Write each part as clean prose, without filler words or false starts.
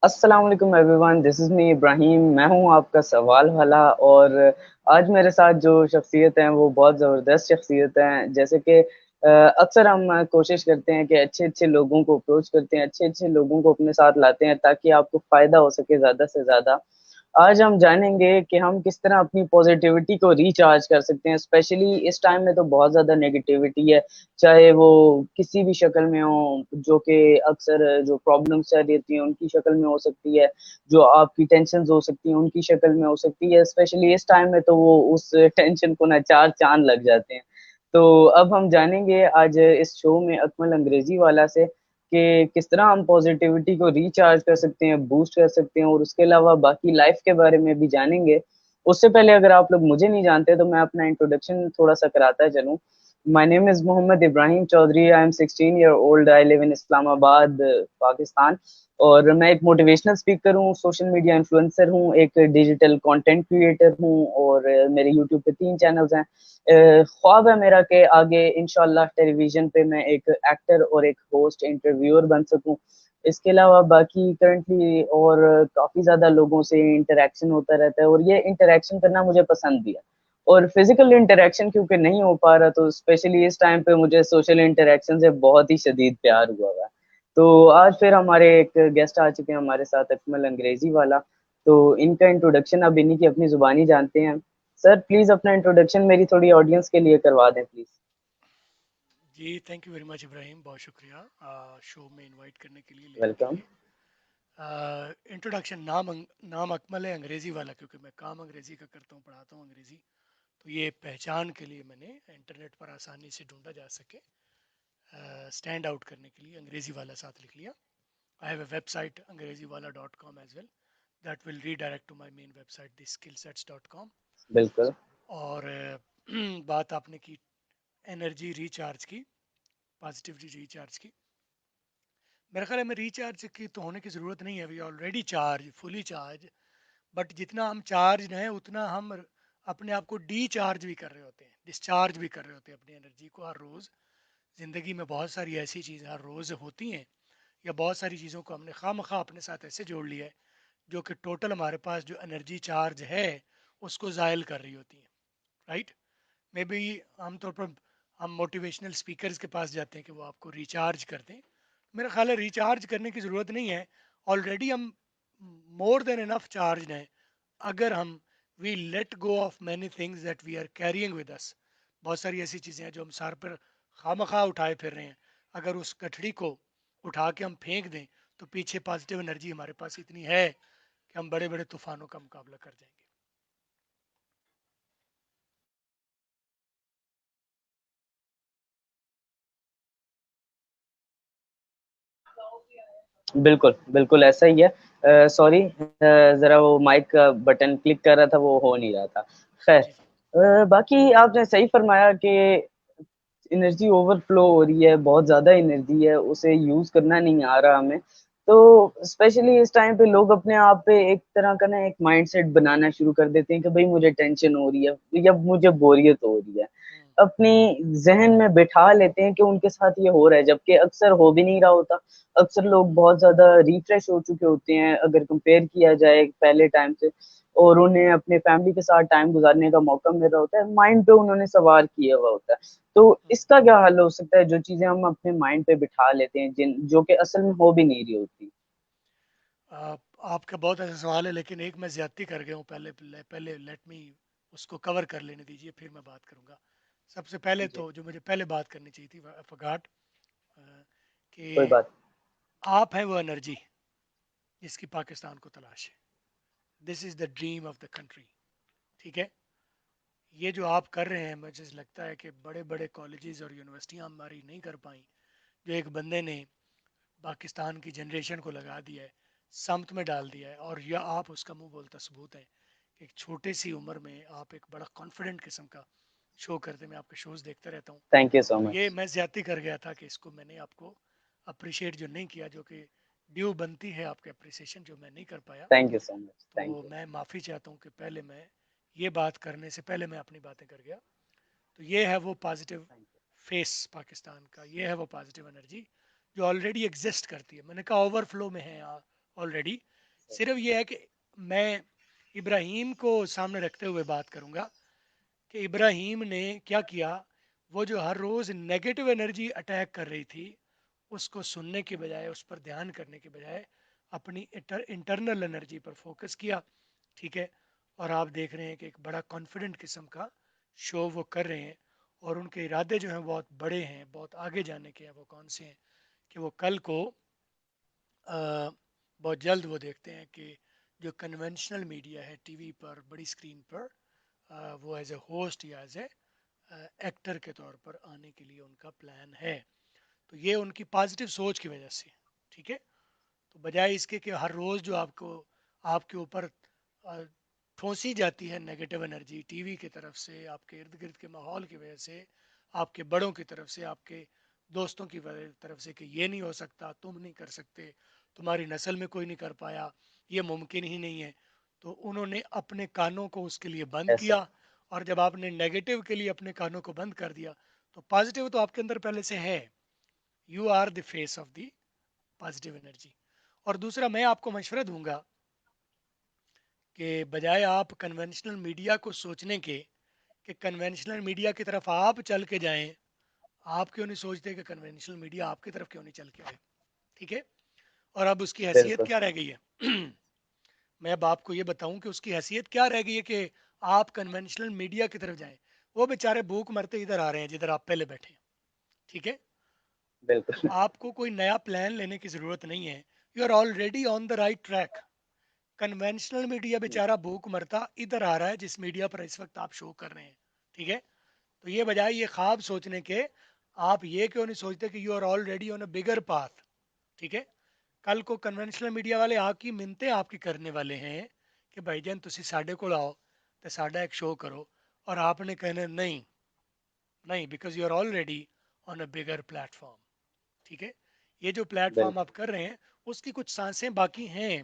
السلام علیکم every one, دس از می ابراہیم. میں ہوں آپ کا سوال والا. اور آج میرے ساتھ جو شخصیت ہیں وہ بہت زبردست شخصیت ہیں. جیسے کہ اکثر ہم کوشش کرتے ہیں کہ اچھے اچھے لوگوں کو اپروچ کرتے ہیں، اچھے اچھے لوگوں کو اپنے ساتھ لاتے ہیں تاکہ آپ کو فائدہ ہو سکے زیادہ سے زیادہ. آج ہم جانیں گے کہ ہم کس طرح اپنی پازیٹیوٹی کو ریچارج کر سکتے ہیں. اسپیشلی اس ٹائم میں تو بہت زیادہ نیگیٹیوٹی ہے، چاہے وہ کسی بھی شکل میں ہو. جو کہ اکثر جو پرابلمس چل رہی ہیں ان کی شکل میں ہو سکتی ہے، جو آپ کی ٹینشنز ہو سکتی ہیں ان کی شکل میں ہو سکتی ہے. اسپیشلی اس ٹائم میں تو وہ اس ٹینشن کو نہ چار چاند لگ جاتے ہیں. تو اب ہم جانیں گے آج اس شو میں اکمل انگریزی والا سے کہ کس طرح ہم پازیٹیوٹی کو ریچارج کر سکتے ہیں، بوسٹ کر سکتے ہیں، اور اس کے علاوہ باقی لائف کے بارے میں بھی جانیں گے. اس سے پہلے اگر آپ لوگ مجھے نہیں جانتے تو میں اپنا انٹروڈکشن تھوڑا سا کراتا چلوں. My name is Mohammad Ibrahim Chaudhary. I am 16 year old. I live in اسلام آباد، پاکستان. اور میں ایک موٹیویشنل اسپیکر ہوں، سوشل میڈیا انفلوئنسر ہوں، ایک ڈیجیٹل کانٹینٹ کریٹر ہوں، اور میرے یوٹیوب پہ 3 چینلز ہیں. خواب ہے میرا کہ آگے انشاءاللہ ٹیلی ویژن پہ میں ایک ایکٹر اور ایک ہوسٹ انٹرویور بن سکوں. اس کے علاوہ باقی کرنٹلی اور کافی زیادہ لوگوں سے انٹریکشن ہوتا رہتا ہے، اور یہ انٹریکشن کرنا مجھے پسند بھی ہے. اور فزیکل انٹریکشن کیونکہ نہیں ہو پا رہا تو اسپیشلی اس ٹائم پہ مجھے سوشل انٹریکشن سے بہت ہی شدید پیار ہوا ہے. تو آج پھر ہمارے ایک گیسٹ آ چکے ہیں ہمارے ساتھ، اکمل انگریزی والا. تو ان کا انٹروڈکشن اب انہیں کی اپنی زبانی جانتے ہیں. سر پلیز اپنا انٹروڈکشن میری تھوڑی آڈینس کے لیے کروا دیں پلیز. جی thank you very much Ibrahim, بہت شکریہ شو میں انوائٹ کرنے کے لیے، لینے کے ویلکم. لیے. انٹروڈکشن، نام اکمل ہے انگریزی والا کیونکہ میں کام انگریزی کا کرتا ہوں، پڑھاتا ہوں انگریزی. تو یہ پہچان کے لیے میں نے انٹرنیٹ پر آسانی سے ڈھونڈا جا سکے، اسٹینڈ آؤٹ کرنے کے لیے انگریزی والا ساتھ لکھ لیا. I have a website angrezi wala.com as well. That will redirect to my main website theskillsets.com. بالکل. اور بات آپ نے کی انرجی ریچارج کی، پازیٹیوٹی ریچارج کی. میرا خیال ہے میں ریچارج کی تو ہونے کی ضرورت نہیں ہے، we already charge, fully charge. But جتنا ہم چارج ہیں اتنا ہم اپنے آپ کو ڈی چارج بھی کر رہے ہوتے ہیں، ڈسچارج بھی کر رہے ہوتے ہیں اپنی انرجی کو ہر روز. زندگی میں بہت ساری ایسی چیزیں ہر روز ہوتی ہیں، یا بہت ساری چیزوں کو ہم نے خواہ مخواہ اپنے ساتھ ایسے جوڑ لیا ہے جو کہ ٹوٹل ہمارے پاس جو انرجی چارج ہے اس کو زائل کر رہی ہوتی ہیں. رائٹ؟ مے بی عام طور پر ہم موٹیویشنل اسپیکرز کے پاس جاتے ہیں کہ وہ آپ کو ریچارج کر دیں. میرا خیال ہے ریچارج کرنے کی ضرورت نہیں ہے، آلریڈی ہم مور دین انف چارج ہیں. اگر ہم we let go of many things that we are carrying with us. بہت ساری ایسی چیزیں ہیں جو ہم سر پر خواہ مخواہ اٹھائے پھر رہے ہیں. اگر اس گٹھڑی کو اٹھا کے ہم پھینک دیں تو پیچھے پازیٹیو انرجی ہمارے پاس اتنی ہے کہ ہم بڑے بڑے طوفانوں کا مقابلہ کر جائیں گے. بالکل بالکل ایسا ہی ہے. سوری، ذرا وہ مائک کا بٹن کلک کر رہا تھا، وہ ہو نہیں رہا تھا. خیر، جی جی. باقی آپ نے صحیح فرمایا کہ انرجی اوور فلو ہو رہی ہے، بہت زیادہ انرجی ہے، اسے یوز کرنا نہیں آ رہا ہمیں. تو اسپیشلی اس ٹائم پہ لوگ اپنے آپ پہ ایک طرح کا نا ایک مائنڈ سیٹ بنانا شروع کر دیتے ہیں کہ بھئی مجھے ٹینشن ہو رہی ہے یا مجھے بوریت ہو رہی ہے. ہوں. اپنی ذہن میں بٹھا لیتے ہیں کہ ان کے ساتھ یہ ہو رہا ہے، جبکہ اکثر ہو بھی نہیں رہا ہوتا. اکثر لوگ بہت زیادہ ریفریش ہو چکے ہوتے ہیں اگر کمپیئر کیا جائے پہلے ٹائم سے، اور انہیں اپنے فیملی کے ساتھ ٹائم گزارنے کا موقع مل رہا ہوتا ہے، مائنڈ پہ انہوں نے سوار کیا ہوا ہوتا ہے. تو ہوں. اس کا کیا حل ہو سکتا ہے جو چیزیں ہم اپنے مائنڈ پہ بٹھا لیتے ہیں جو کہ اصل میں ہو بھی نہیں رہی ہوتی؟ آپ کا بہت اچھا سوال ہے، لیکن ایک میں زیادتی کر گیا ہوں. پہلے لیٹ می اس کو کور کر لینے دیجیے، پھر میں بات کروں گا. سب سے پہلے جی تو جو مجھے پہلے بات کرنی چاہیے تھی فگاٹ، کہ کوئی بات. آپ ہیں وہ انرجی جس کی پاکستان کو تلاش ہے. This is the dream of the country. ٹھیک ہے؟ یہ جو آپ کر رہے ہیں مجھے لگتا ہے کہ بڑے بڑے کالجز اور یونیورسٹیاں ہماری نہیں کر پائیں. جو ایک بندے نے پاکستان کی جنریشن کو لگا دیا ہے، سمت میں ڈال دیا ہے، اور یہ آپ اس کا منہ بولتا ثبوت ہیں کہ ایک چھوٹے سی عمر میں آپ ایک بڑا کانفیڈنٹ قسم کا شو کرتے. میں آپ کے شوز دیکھتا رہتا ہوں. تھینک یو سو تو مچ. یہ میں زیادتی کر گیا تھا کہ اس کو میں نے آپ کو اپریشیٹ جو نہیں کیا، جو کہ ڈیو بنتی ہے آپ کے اپریسیشن، جو میں نہیں کر پایا. Thank you so much. Thank تو یو. میں معافی چاہتا ہوں کہ پہلے میں یہ بات کرنے سے پہلے میں اپنی باتیں کر گیا. تو یہ ہے وہ پازیٹیو فیس پاکستان کا، یہ ہے وہ پازیٹیو انرجی جو آلریڈی ایگزسٹ کرتی ہے. میں نے کہا اوور فلو میں ہے آلریڈی، صرف یہ ہے کہ میں ابراہیم کو سامنے رکھتے ہوئے بات کروں گا کہ ابراہیم نے کیا کیا. وہ جو ہر روز نیگیٹو انرجی اٹیک کر رہی تھی اس کو سننے کے بجائے, اس پر دھیان کرنے کے بجائے اپنی انٹرنل انرجی پر فوکس کیا. ٹھیک ہے. اور آپ دیکھ رہے ہیں کہ ایک بڑا کانفیڈنٹ قسم کا شو وہ کر رہے ہیں, اور ان کے ارادے جو ہیں بہت بڑے ہیں, بہت آگے جانے کے ہیں. وہ کون سے ہیں کہ وہ کل کو بہت جلد وہ دیکھتے ہیں کہ جو کنونشنل میڈیا ہے ٹی وی پر, بڑی اسکرین پر, وہ ایز اے ہوسٹ یا ایز اے ایکٹر کے طور پر آنے کے لیے ان کا پلان ہے. تو یہ ان کی پازیٹیو سوچ کی وجہ سے. ٹھیک ہے. تو بجائے اس کے کہ ہر روز جو آپ کے اوپر ٹھونسی جاتی ہے نیگیٹو انرجی ٹی وی کی طرف سے, آپ کے ارد گرد کے ماحول کی وجہ سے, آپ کے بڑوں کی طرف سے, آپ کے دوستوں کی طرف سے کہ یہ نہیں ہو سکتا, تم نہیں کر سکتے, تمہاری نسل میں کوئی نہیں کر پایا, یہ ممکن ہی نہیں ہے, تو انہوں نے اپنے کانوں کو اس کے لیے بند ایسا کیا. اور جب آپ نے نیگیٹو کے لیے اپنے کانوں کو بند کر دیا تو پازیٹیو تو آپ کے اندر پہلے سے ہے. You are the face of the positive energy. اور دوسرا میں آپ کو مشورہ دوں گا کہ بجائے آپ کنونشنل میڈیا کو سوچنے کے کہ کنونشنل میڈیا کی طرف آپ چل کے جائیں, آپ کیوں نہیں سوچتے کہ کنونشنل میڈیا آپ کی طرف کیوں نہیں چل کے آئے. ٹھیک ہے. اور اب اس کی حیثیت بالکل کیا رہ گئی ہے میں اب آپ کو یہ بتاؤں کہ اس کی حیثیت کیا رہ گئی ہے کہ آپ کنونشنل میڈیا کی طرف جائیں. وہ بیچارے بھوک مرتے ادھر آ رہے ہیں جدھر آپ پہلے بیٹھے ہیں. ٹھیک ہے. تو بالکل آپ کو کوئی نیا پلان لینے کی ضرورت نہیں ہے. You are already on the right track. Conventional media بیچارہ بھوک مرتا ادھر آ رہا ہے جس میڈیا پر اس وقت آپ شو کر رہے ہیں. ٹھیک ہے. تو یہ بجائے یہ خواب سوچنے کے, آپ یہ کیوں نہیں سوچتے کہ you are already on a bigger path. ٹھیک ہے. کل کو کنونشنل میڈیا والے آپ کی منتیں آپ کی کرنے والے ہیں کہ بھائی جان تسی ساڈے کو آؤ تو ساڈا ایک شو کرو, اور آپ نے کہنا نہیں نہیں, because you are already on a bigger platform. ٹھیک ہے. یہ جو پلیٹ فارم بالکل آپ کر رہے ہیں اس کی کچھ سانسیں باقی ہیں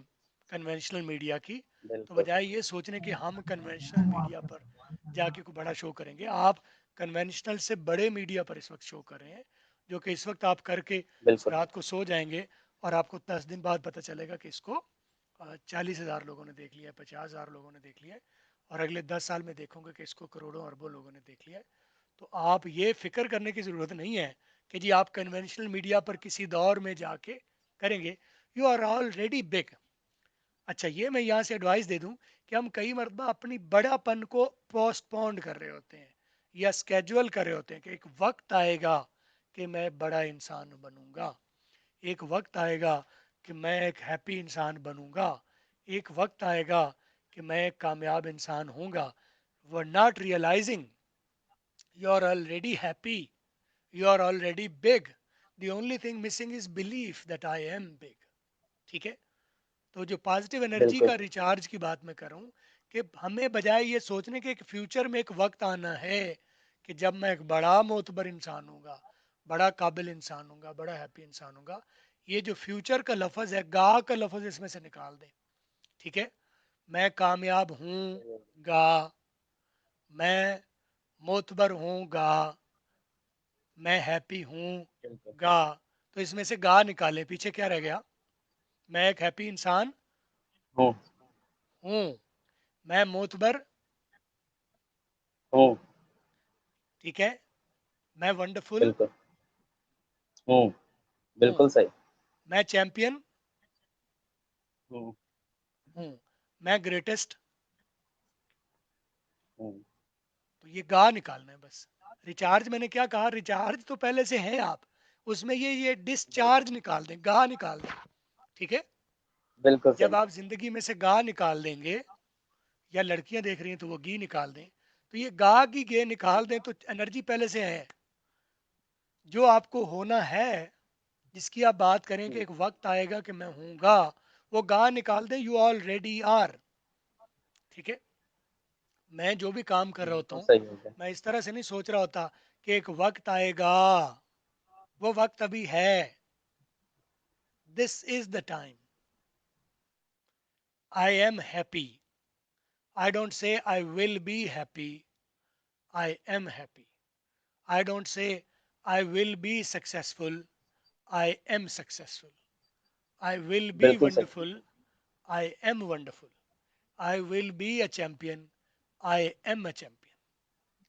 کنونشنل میڈیا کی. تو بالکل بجائے یہ سوچنے کہ ہم کنونشنل میڈیا پر جا کے کوئی بڑا شو کریں گے, آپ کنونشنل سے بڑے میڈیا پر اس وقت شو کر رہے ہیں, جو کہ اس وقت آپ کر کے بالکل رات کو سو جائیں گے اور آپ کو 10 دن بعد پتہ چلے گا کہ اس کو 40,000 لوگوں نے دیکھ لیا ہے, 50,000 لوگوں نے دیکھ لیا ہے, اور اگلے 10 سال میں دیکھوں گے کہ اس کو کروڑوں اربوں لوگوں نے دیکھ لیا ہے. تو آپ یہ فکر کرنے کی ضرورت نہیں ہے کہ جی آپ کنونشنل میڈیا پر کسی دور میں جا کے کریں گے. You are already big. اچھا, یہ میں یہاں سے ایڈوائس دے دوں کہ ہم کئی مرتبہ اپنی بڑا پن کو پوسٹ پونڈ کر رہے ہوتے ہیں یا اسکیجول کر رہے ہوتے ہیں کہ ایک وقت آئے گا کہ میں بڑا انسان بنوں گا, ایک وقت آئے گا کہ میں ایک ہیپی انسان بنوں گا, ایک وقت آئے گا کہ میں ایک کامیاب انسان ہوں گا. we're not realizing you are already happy, you are already big, the only thing missing is belief that I am big. ٹھیک ہے. تو جو پازیٹیو انرجی بالکل کا ریچارج کی بات میں کروں کہ ہمیں بجائے یہ سوچنے کے ایک فیوچر میں ایک وقت آنا ہے کہ جب میں ایک بڑا معتبر انسان ہوں گا, بڑا قابل انسان ہوں گا, بڑا ہیپی انسان ہوں گا, یہ جو فیوچر کا لفظ ہے, گا کا لفظ اس میں سے نکال دیں. ٹھیک ہے. میں کامیاب ہوں گا, میں معتبر ہوں گا, میں ہیپی ہوں بالکل گا. تو اس میں سے گا نکالے, پیچھے کیا رہ گیا؟ میں ایک ہیپی انسان ہوں ہوں, میں معتبر ہوں ٹھیک ہے, میں ونڈرفل بالکل ہوں ہوں, بالکل صحیح میں چیمپئن ہوں ہوں, میں گریٹسٹ. ہوں تو یہ گا نکالنا ہے بس. ریچارج میں نے کیا کہا, ریچارج تو پہلے سے ہے, آپ اس میں یہ ڈسچارج نکال دیں, گا نکال دیں. ٹھیک ہے. بالکل جب صحیح آپ زندگی میں سے گا نکال دیں گے, یا لڑکیاں دیکھ رہی ہیں تو وہ گی نکال دیں, تو یہ گا کی گے نکال دیں تو انرجی پہلے سے ہے. جو آپ کو ہونا ہے, جس کی آپ بات کریں کہ ہوں، ایک وقت آئے گا کہ میں ہوں گا, وہ گا نکال دیں. You already are. ٹھیک ہے. میں جو بھی کام کر رہا ہوتا بالکل ہوں, صحیح ہو گیا میں اس طرح سے نہیں سوچ رہا ہوتا کہ ایک وقت آئے گا, وہ وقت ابھی ہے. This is the time. I am happy. I don't say I will be happy, I am happy. I don't say I will be successful, I am successful. I will be بالکل صحیح wonderful, I am wonderful. I will be a champion. I am a champion.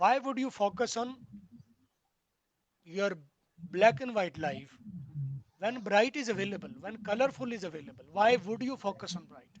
Why would you focus on your black and white life when bright is available, when colorful is available? Why would you focus on bright?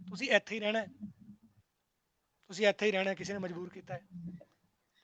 ਤੁਸੀਂ ਇੱਥੇ ਹੀ ਰਹਿਣਾ ਹੈ, ਤੁਸੀਂ ਇੱਥੇ ਹੀ ਰਹਿਣਾ ਹੈ, ਕਿਸੇ ਨੇ ਮਜਬੂਰ ਕੀਤਾ ਹੈ?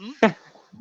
ਹਮ?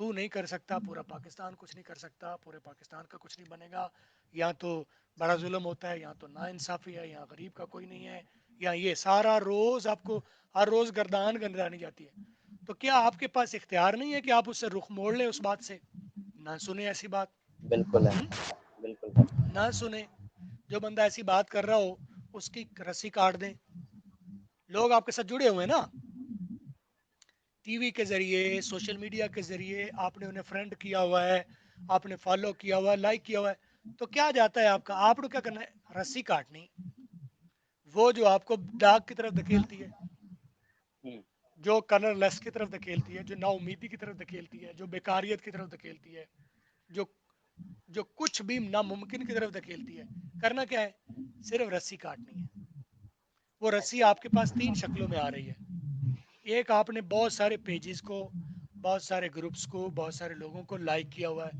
تو نہیں کر سکتا, پورا پاکستان کچھ نہیں کر سکتا, پورے پاکستان کا کچھ نہیں بنے گا, یا تو بڑا ظلم ہوتا ہے, یا تو نا انصافی ہے, یا غریب کا کوئی نہیں ہے, یا یہ سارا روز آپ کو ہر روز گردان گردانی جاتی ہے. تو کیا آپ کے پاس اختیار نہیں ہے کہ آپ اس سے رخ موڑ لیں, اس بات سے نہ سنیں ایسی بات؟ بالکل ہے, ہم؟ بالکل ہے. نہ سنیں. جو بندہ ایسی بات کر رہا ہو اس کی رسی کاٹ دیں. لوگ آپ کے ساتھ جڑے ہوئے ہیں نا, ٹی وی کے ذریعے, سوشل میڈیا کے ذریعے, آپ نے انہیں فرینڈ کیا ہوا ہے, آپ نے فالو کیا ہوا ہے, لائک کیا ہوا ہے, تو کیا جاتا ہے آپ کا؟ آپ کو کیا کرنا ہے؟ رسی کاٹنی, وہ جو آپ کو ڈاک کی طرف دھکیلتی ہے, جو کلر لیس کی طرف دھکیلتی ہے, جو نا امیدی کی طرف دھکیلتی ہے, جو بیکاریت کی طرف دھکیلتی ہے, جو جو کچھ بھی ناممکن کی طرف دھکیلتی ہے. کرنا کیا ہے؟ صرف رسی کاٹنی ہے. وہ رسی آپ کے پاس 3 شکلوں میں آ رہی ہے. ایک, آپ نے بہت سارے پیجز کو, بہت سارے گروپس کو, بہت سارے لوگوں کو لائک کیا ہوا ہے,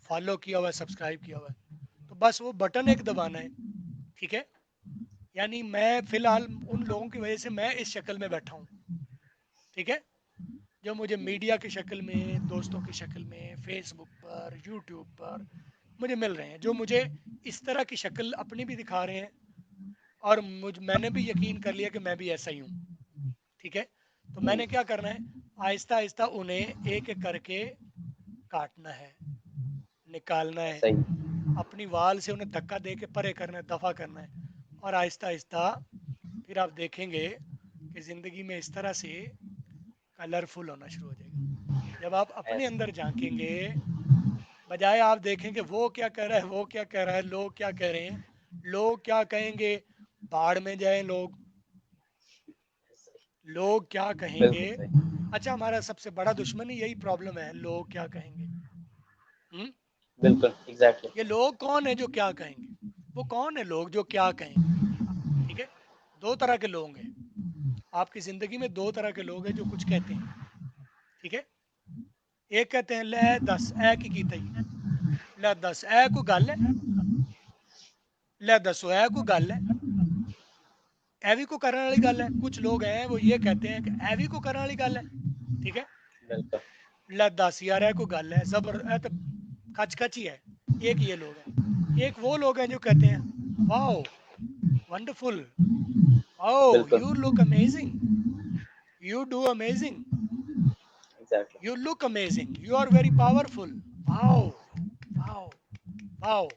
فالو کیا ہوا ہے, سبسکرائب کیا ہوا ہے, تو بس وہ بٹن ایک دبانا ہے. ٹھیک ہے, یعنی میں فی الحال ان لوگوں کی وجہ سے میں اس شکل میں بیٹھا ہوں. ٹھیک ہے, جو مجھے میڈیا کی شکل میں, دوستوں کی شکل میں, فیس بک پر, یوٹیوب پر مجھے مل رہے ہیں, جو مجھے اس طرح کی شکل اپنی بھی دکھا رہے ہیں, اور میں نے بھی یقین کر لیا کہ میں بھی ایسا ہی ہوں. ٹھیک ہے, تو میں نے کیا کرنا ہے؟ آہستہ آہستہ انہیں ایک ایک کر کے کاٹنا ہے, نکالنا ہے, صحیح. اپنی وال سے انہیں دھکا دے کے پرے کرنا ہے, دفع کرنا ہے, اور آہستہ آہستہ پھر آپ دیکھیں گے کہ زندگی میں اس طرح سے کلرفل ہونا شروع ہو جائے گا. جب آپ اپنے اندر جھانکیں گے, بجائے آپ دیکھیں کہ وہ کیا کہہ رہا ہے, وہ کیا کہہ رہا ہے, لوگ کیا کہہ رہے ہیں, لوگ کیا کہیں گے, باڑ میں جائیں لوگ, لوگ کیا کہیں بالکل گے. صحیح. اچھا, ہمارا سب سے بڑا دشمن ہی یہی پرابلم ہے, لوگ کیا کہیں گے. بالکل ایگزیکٹلی. یہ لوگ کون ہیں جو کیا کہیں گے؟ وہ کون ہے لوگ جو کیا کہیں گے؟ ٹھیک ہے, 2 طرح کے لوگ ہیں آپ کی زندگی میں, 2 طرح کے لوگ ہیں جو کچھ کہتے ہیں. ٹھیک ہے, ایک کہتے ہیں لے دس اے کی کیتا ہی, لے دس اے کو گل ہے, لے دسو اے کو گل ہے, ایوی کو کرنے والی گل ہے. کچھ لوگ ہیں وہ یہ کہتے ہیں کہ ایوی کو کرنے والی گل ہے. ٹھیک ہے, بالکل. لے دس یار اے کو گل ہے, زبر اے تو کچ کچ ہی ہے. ایک یہ لوگ ہیں. ایک وہ لوگ ہیں جو کہتے ہیں واو ونڈرفل, او بالکل you look amazing, you do amazing, exactly. You look amazing, you are very powerful, wow wow wow.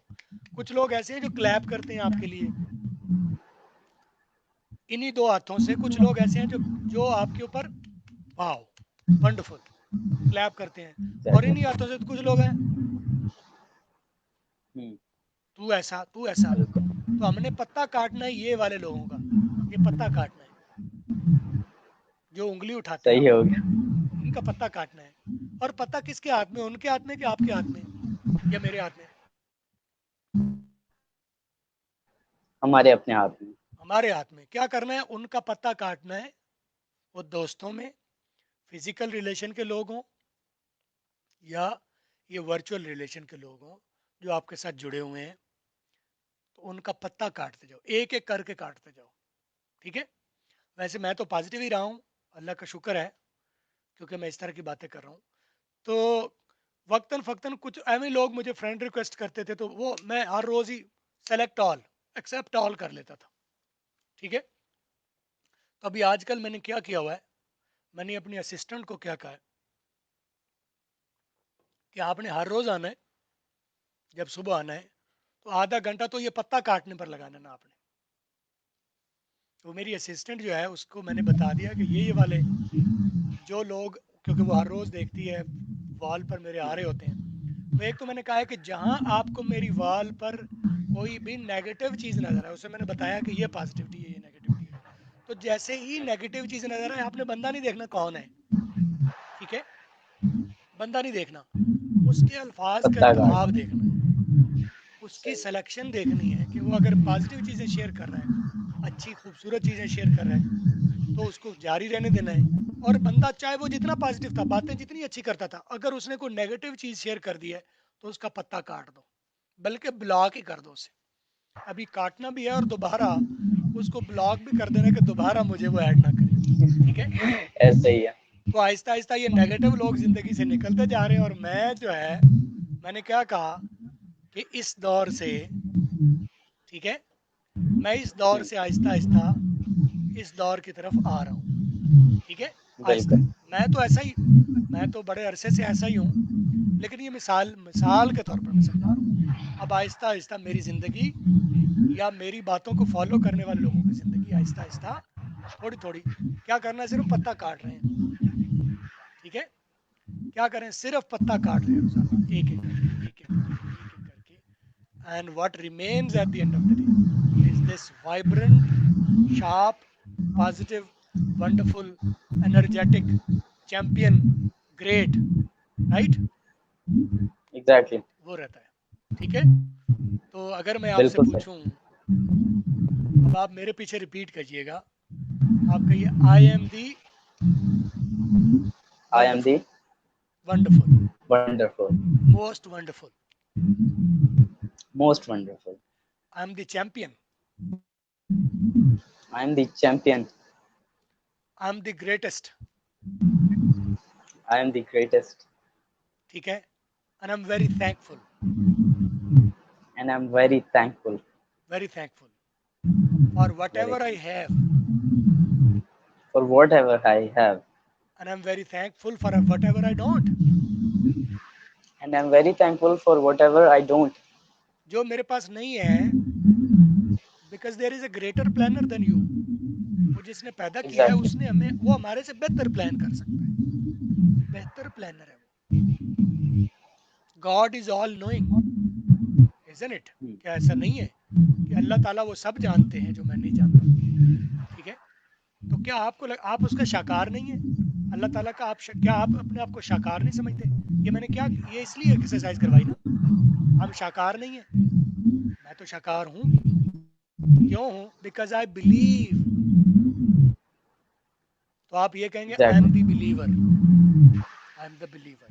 کچھ لوگ ایسے ہیں جو کلیپ کرتے ہیں آپ کے لیے انہی 2 ہاتھوں سے. کچھ لوگ ایسے ہیں جو آپ کے اوپر واو ونڈرفل کلیپ کرتے ہیں, اور انہی ہاتھوں سے کچھ لوگ ہیں تو ایسا تو ایسا. بالکل تو ہم نے پتا کاٹنا ہے یہ والے لوگوں کا, یہ پتا کاٹنا ہے جو انگلی اٹھاتے ہیں صحیح آپ کے ہو اوپر, گیا. ان کا پتا کاٹنا ہے. اور پتا کس کے ہاتھ میں, ان کے ہاتھ میں کہ آپ کے ہاتھ میں یا میرے ہاتھ میں؟ ہمارے اپنے ہاتھ میں. ہمارے ہاتھ میں. کیا کرنا ہے؟ ان کا پتا کاٹنا ہے. وہ دوستوں میں فزیکل ریلیشن کے لوگ ہوں یا یہ ورچوئل ریلیشن کے لوگ ہوں جو آپ کے ساتھ جڑے ہوئے ہیں, تو ان کا پتا کاٹتے جاؤ, ایک ایک کر کے کاٹتے جاؤ. ٹھیک ہے, ویسے میں تو پازیٹیو ہی رہا ہوں, اللہ کا شکر ہے, کیونکہ میں اس طرح کی باتیں کر رہا ہوں. تو وقتاً فقتاً کچھ ایویں لوگ مجھے فرینڈ ریکویسٹ کرتے تھے, تو وہ میں ہر روز ہی سلیکٹ آل ایکسیپٹ آل کر لیتا تھا. ٹھیک ہے, تو ابھی آج کل میں نے کیا ہوا ہے, میں نے اپنی اسسٹنٹ کو کیا کہا ہے کہ آپ نے ہر روز آنا ہے, جب صبح آنا ہے تو آدھا گھنٹہ تو یہ پتا کاٹنے پر لگانا نا آپ نے. تو میری اسسٹنٹ جو ہے اس کو میں نے بتا دیا کہ یہ والے جو لوگ, کیونکہ وہ ہر روز دیکھتی ہے وال پر میرے آ رہے ہوتے ہیں, تو ایک تو میں نے کہا ہے کہ جہاں آپ کو میری وال پر کوئی بھی نیگیٹو چیز نظر آئے, اسے میں نے بتایا کہ یہ پازیٹیوٹی ہے, یہ نیگیٹیوٹی ہے. تو جیسے ہی نیگیٹو چیز نظر آئے, آپ نے بندہ نہیں دیکھنا کون ہے. ٹھیک ہے, بندہ نہیں دیکھنا, اس کے الفاظ کا پتا انتخاب کاٹ. دیکھنا ہے, اس کی سلیکشن دیکھنی ہے کہ وہ اگر پازیٹیو چیزیں شیئر کر رہا ہے, اچھی خوبصورت چیزیں شیئر کر رہا ہے, تو اس کو جاری رہنے دینا ہے. اور بندہ چاہے وہ جتنا پازیٹیو تھا, باتیں جتنی اچھی کرتا تھا, اگر اس نے کوئی نیگیٹو چیز شیئر کر دی ہے تو اس کا پتا کاٹ دو, بلکہ بلاک ہی کر دو اسے. ابھی کاٹنا بھی ہے اور دوبارہ اس کو بلاک بھی کر دینا کہ دوبارہ مجھے وہ ایڈ نہ کرے. ٹھیک ہے, ایسا ہی ہے. تو آہستہ آہستہ یہ نیگیٹو لوگ زندگی سے نکلتے جا رہے ہیں، اور میں جو ہے میں نے کیا کہا کہ اس دور سے، ٹھیک ہے، میں اس دور سے آہستہ آہستہ اس دور کی طرف آ رہا ہوں، ٹھیک ہے، آہستہ. بالکل میں تو ایسا ہی، میں تو بڑے عرصے سے ایسا ہی ہوں، لیکن یہ مثال کے طور پر میں سمجھا رہا ہوں. اب آہستہ آہستہ میری زندگی یا میری باتوں کو فالو کرنے والے لوگوں کی زندگی آہستہ آہستہ تھوڑی تھوڑی، کیا کرنا ہے، صرف پتہ کاٹ رہے ہیں، ٹھیک ہے، کیا کریں، صرف پتہ کاٹ رہے ہیں روزانہ، ایک ایک کر کے، ایک ایک کر کے، ایک ایک کر کے. And what remains at the end of the day is this vibrant, sharp, positive, wonderful, energetic, champion, great, right, exactly وہ رہتا ہے، ٹھیک ہے. تو اگر میں آپ سے بالکل صحیح. پوچھوں، اب آپ میرے پیچھے ریپیٹ کیجئے گا، آپ کہیے I am the I am the wonderful, wonderful, wonderful, most wonderful, most wonderful, I am the champion, I am the champion, I am the greatest, I am the greatest, ٹھیک ہے، and I am very thankful, and I'm very thankful, very thankful for what very ever I have, for whatever I have, and I am very thankful for what ever I don't. and I'm very thankful for whatever I don't. جو میرے پاس نہیں ہے، because there is a greater planner than you, وہ جس نے پیدا کیا ہے Exactly. اس نے ہمیں، وہ ہمارے سے بہتر پلان کر سکتا ہے، بہتر پلانر ہے وہ. God is all knowing, isn't it؟ کیا ایسا نہیں ہے کہ اللہ تعالیٰ وہ سب جانتے ہیں جو میں نہیں جانتا، ٹھیک ہے. تو کیا آپ کو آپ اس کا شاکار نہیں ہے اللہ تعالیٰ کا؟ کیا آپ اپنے آپ کو شاکار نہیں سمجھتے؟ یہ میں نے کیا، یہ اس لیے ایکسرسائز کروائی نا، ہم شاکار نہیں ہیں، میں تو شاکار ہوں. کیوں ہوں؟ Because I believe. تو آپ یہ کہیں گے I am Exactly. The believer, I am the believer,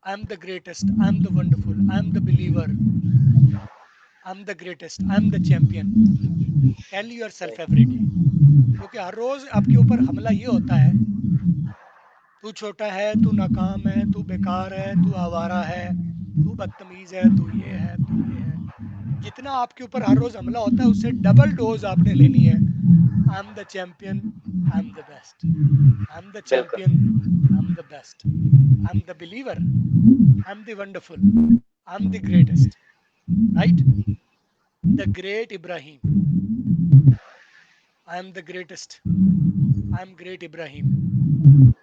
I am the greatest, I am the wonderful, I am the believer, I am the greatest, I am the champion. Tell your self every day, کیونکہ ہر روز آپ کے اوپر حملہ یہ ہوتا ہے، تو چھوٹا ہے، تو ناکام ہے، تو بیکار ہے، تو آوارہ ہے، تو بدتمیز ہے، تو یہ ہے، تو یہ ہے. جتنا آپ کے اوپر ہر روز حملہ ہوتا ہے اس سے ڈبل ڈوز آپ نے لینی ہے. I am the champion, I am the best, I am the بالکل champion, I am the best, I am the believer, I am the wonderful, I am the greatest, right. The great Ibrahim, I am the greatest, I am great Ibrahim,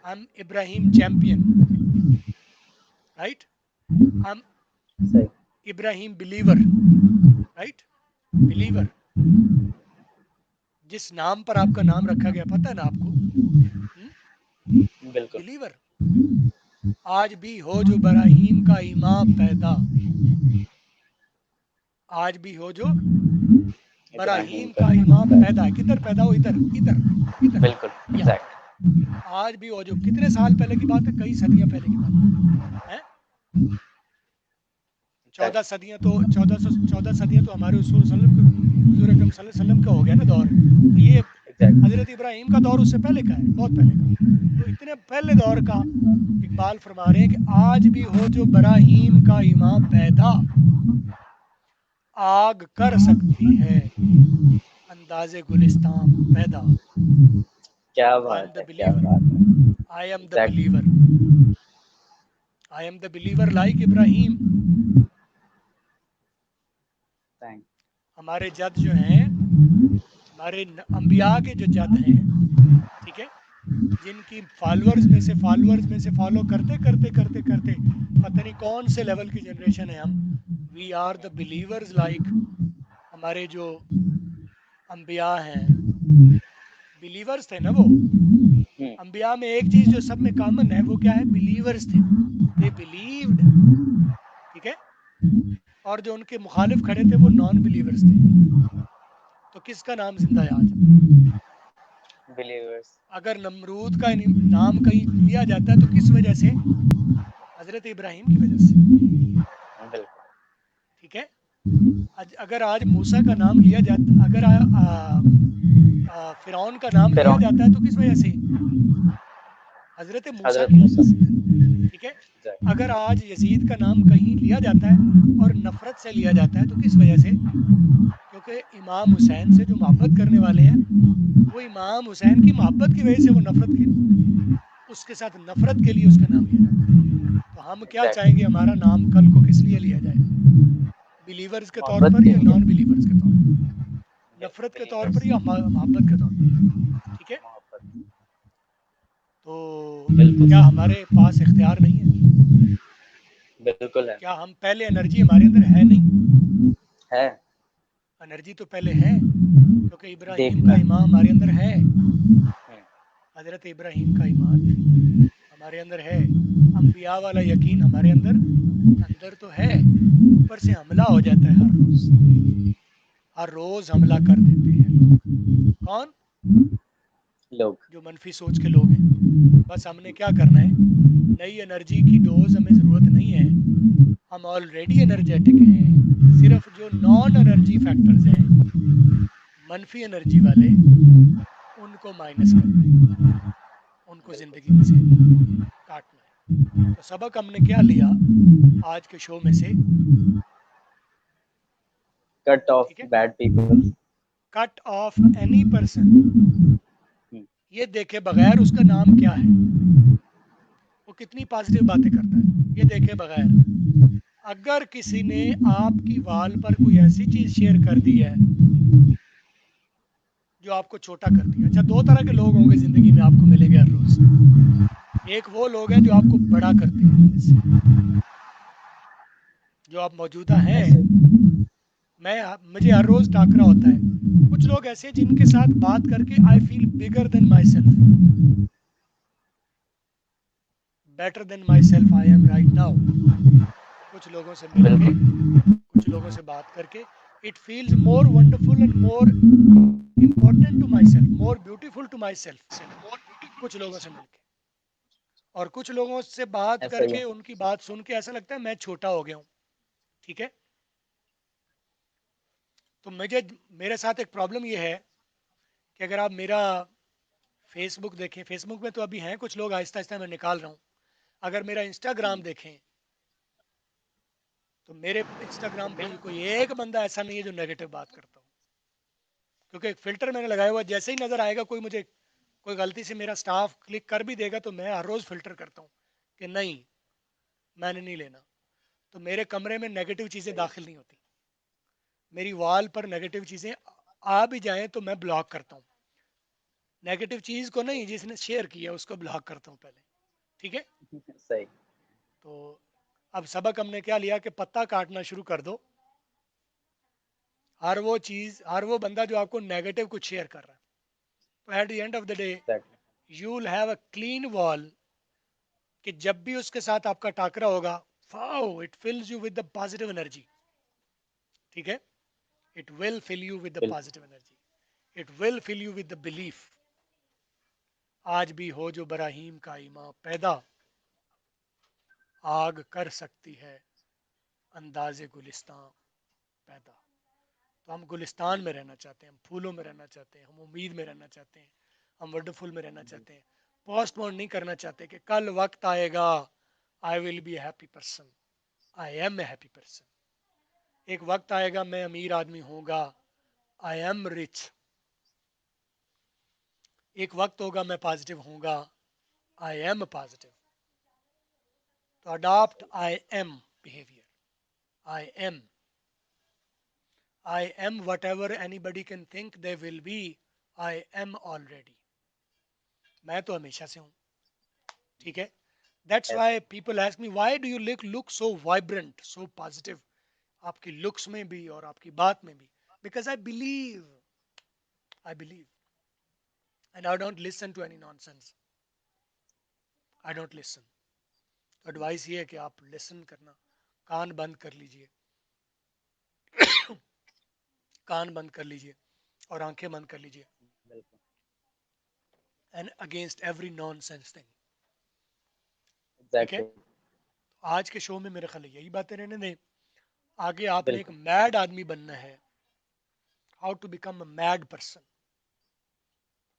I am Ibrahim champion, right. I am صحیح. Ibrahim believer, right, believer. جس نام پر آپ کا نام رکھا گیا پتہ ہے نا آپ کو، بالکل بلیور. آج بھی ہو جو ابراہیم کا امام پیدا، آج بھی ہو جو ابراہیم ابراہیم کا کا امام پیدا. کدھر پیدا ہو؟ ادھر، ادھر، ادھر، بالکل یہاں. ایگزیکٹ. آج بھی ہو جو، کتنے سال پہلے کی بات ہے؟ کئی صدیاں پہلے کی بات ہے. 14 صدیاں تو 1400 تو ہمارے حضور صلی اللہ علیہ وسلم کا ہو گیا نا دور. تو یہ ایگزیکٹ. حضرت ابراہیم کا دور اس سے پہلے کا ہے، بہت پہلے کا. تو اتنے پہلے دور کا اقبال فرما رہے ہیں کہ آج بھی ہو جو ابراہیم کا امام پیدا، آگ کر سکتی ہے انداز گلستان پیدا. کیا آئی ایم بات دا ہے، کیا بلیور، بات ہے. I am the exactly. Believer, I am the believer like Ibrahim. Thank. ہمارے جد جو ہیں، ہمارے انبیاء کے جو جد ہیں، ٹھیک ہے، جن کی فالورز میں سے فالو کرتے کرتے کرتے کرتے پتہ نہیں کون سے لیول کی جنریشن ہے ہم. We are the believers like ہمارے جو انبیاء ہیں، بلیورز تھے نا وہ. انبیاء میں ایک چیز جو سب میں کامن ہے وہ کیا ہے؟ بلیورز تھے، دے بلیوڈ، ٹھیک ہے. اور جو ان کے مخالف کھڑے تھے وہ نان بلیورز تھے. تو کس کا نام زندہ ہے آج؟ بلیورس. اگر نمرود کا نام کہیں لیا جاتا ہے تو کس وجہ سے؟ حضرت ابراہیم کی وجہ سے، بالکل. ٹھیک ہے. اگر آج موسیٰ کا نام لیا جاتا، اگر فرعون کا نام لیا فرعون جاتا ہے تو کس وجہ سے؟ حضرت موسیٰ حضرت کی موسیٰ وجہ سے، ٹھیک ہے. اگر آج یزید کا نام کہیں لیا جاتا ہے اور نفرت سے لیا جاتا ہے تو کس وجہ سے؟ کیونکہ امام حسین سے جو محبت کرنے والے ہیں وہ امام حسین کی محبت کی وجہ سے وہ نفرت کی اس کے ساتھ نفرت کے لیے اس کا نام لیا جاتا ہے. تو ہم کیا چاہیں گے ہمارا نام کل کو کس لیے لیا جائے؟ بلیورز کے طور محبت پر کے یا لیے. نان بلیورز کے طور پر؟ نفرت کے طور پر Believers. یا محبت کے طور پر؟ ٹھیک ہے. محبت. تو بالکل کیا ہمارے پاس اختیار نہیں ہے؟ بالکل ہے. کیا ہم پہلے انرجی ہمارے اندر ہے نہیں؟ ہے. انرجی تو پہلے ہے کیونکہ ابراہیم کا دیکھنا. ایمان ہمارے اندر ہے. حضرت ابراہیم کا ایمان ہمارے اندر ہے. انبیاء والا یقین ہمارے اندر اندر تو ہے. اوپر سے حملہ ہو جاتا ہے ہر روز حملہ کر دیتے ہیں لوگ. کون؟ لوگ. جو منفی سوچ کے لوگ ہیں. بس ہم نے کیا کرنا ہے؟ نئی انرجی کی ڈوز ہمیں ضرورت نہیں ہے. ہم آلریڈی انرجیٹک ہیں. صرف جو نان انرجی فیکٹرز ہیں منفی انرجی والے ان کو مائنس کرنا ہے، ان کو زندگی میں سے کاٹنا ہے. تو سبق ہم نے کیا لیا آج کے شو میں سے؟ کٹ آف ٹھیک ہے. Bad people. Cut off any person, یہ دیکھے بغیر اس کا نام کیا ہے، وہ کتنی پازیٹیو باتیں کرتا ہے، یہ دیکھے بغیر. اگر کسی نے آپ کی وال پر کوئی ایسی چیز شیئر کر دی ہے جو آپ کو چھوٹا کر دیا. اچھا، دو طرح کے لوگ ہوں گے زندگی میں آپ کو ملیں گے ہر روز. ایک وہ لوگ ہیں جو آپ کو بڑا کرتے ہیں پہلے سے، جو آپ موجودہ ہیں. ایسے. مجھے ہر روز ٹاکرا ہوتا ہے. کچھ لوگ ایسے ہیں جن کے ساتھ بات کر کے I feel bigger than myself, better than myself I am right now. کچھ لوگوں سے مل کے، بالکل. کچھ لوگوں سے بات کر کے it feels more wonderful and more important to myself, more beautiful to myself. کچھ لوگوں سے مل کے اور کچھ لوگوں سے بات ایسا کر ہی ہے. کے ان کی بات سن کے ایسا لگتا ہے میں چھوٹا ہو گیا ہوں. ٹھیک ہے. تو میرے ساتھ ایک پرابلم یہ ہے کہ اگر آپ میرا فیس بک دیکھیں، فیس بک میں تو ابھی ہیں کچھ لوگ، آہستہ آہستہ میں نکال رہا ہوں. اگر میرا انسٹاگرام دیکھیں تو میرے انسٹاگرام پہ بھی کوئی ایک بندہ ایسا نہیں ہے جو نیگیٹو بات کرتا ہو. کیونکہ ایک فلٹر میں نے لگایا ہوا، جیسے ہی نظر آئے گا کوئی مجھے کوئی غلطی سے میرا سٹاف کلک کر بھی دے گا تو میں ہر روز فلٹر کرتا ہوں کہ نہیں، میں نے نہیں لینا. تو میرے کمرے میں نیگیٹو چیزیں داخل نہیں ہوتی. میری وال پر نیگیٹو چیزیں آ بھی جائیں تو میں بلاک کرتا ہوں. نیگیٹو چیز کو نہیں، جس نے شیئر کیا اس کو بلاک کرتا ہوں پہلے. ٹھیک ہے. صحیح. تو اب سبق ہم نے کیا لیا کہ پتا کاٹنا شروع کر دو. ہر وہ چیز، ہر وہ بندہ جو آپ کو نیگیٹو کچھ شیئر کر رہا ہے، تو at the end of the day Exactly. You will have a clean wall کہ جب بھی اس کے ساتھ آپ کا ٹاکرا ہوگا، wow it fills you with the positive energy. ٹھیک ہے. It will fill you with the بالکل. Positive energy. It will fill you with the belief. آج بھی ہو جو براہیم کا ایمان پیدا، آگ کر سکتی ہے انداز گلستان پیدا. تو ہم گلستان میں رہنا چاہتے ہیں، ہم پھولوں میں رہنا چاہتے ہیں، ہم امید میں رہنا چاہتے ہیں، ہم ونڈرفل میں رہنا چاہتے ہیں. پوسٹ پون نہیں کرنا چاہتے کہ کل وقت آئے گا I will be a happy person, I am a happy person. ایک وقت آئے گا میں امیر آدمی ہوں گا، آئی ایم رچ. ایک وقت ہوگا میں پازیٹیو ہوں گا، آئی ایم پازیٹیو. تو adopt I am behaviour. I am. I am whatever anybody can think they will be. I am already. میں تو ہمیشہ سے ہوں. ٹھیک ہے. That's why ایسے. people ask me why do you look so vibrant, so positive. آپ کی looks میں بھی اور آپ کی بات میں بھی. Because I believe. I believe. And I don't listen to any nonsense. I don't listen. Advice یہ ہے کہ آپ listen کرنا، کان بند کر لیجئے. کان بند کر لیجئے اور آنکھیں بند کر لیجئے. بالکل. And against every nonsense thing. ٹھیک ہے. Exactly. آج کے شو میں میرے خیال یہی باتیں رہنے دیں. آگے آپ نے ایک بالکل. میڈ آدمی بننا ہے. How to become a mad person.